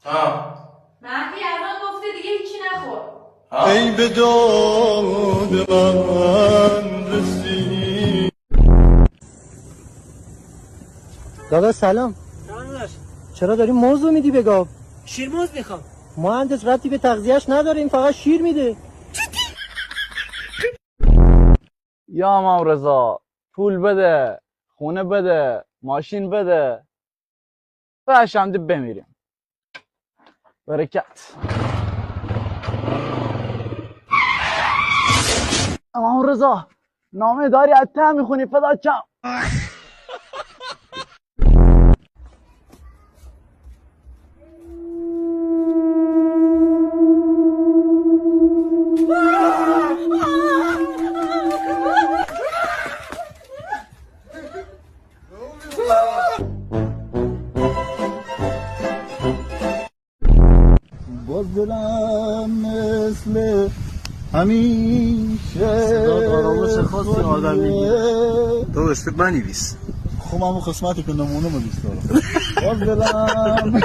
ها مهدی الان گفته دیگه هیچی نخور. ای به داد من رسی. داداش سلام. داداش چرا داری موزو میدی به گاو؟ شیرموز میخوام. مهندس ربطی به تغذیهش نداره، این فقط شیر میده. یا امام رضا پول بده، خونه بده، ماشین بده، برشمده بمیریم. برکت. امام رضا نامه داری حتی میخونی فدا چم. باز دلم مثل همیشه صدات آرامش خاصی آدم میگیره. تو اسم بنویس. خب همون قسمتی که نمونه ما دوست دارم. باز دلم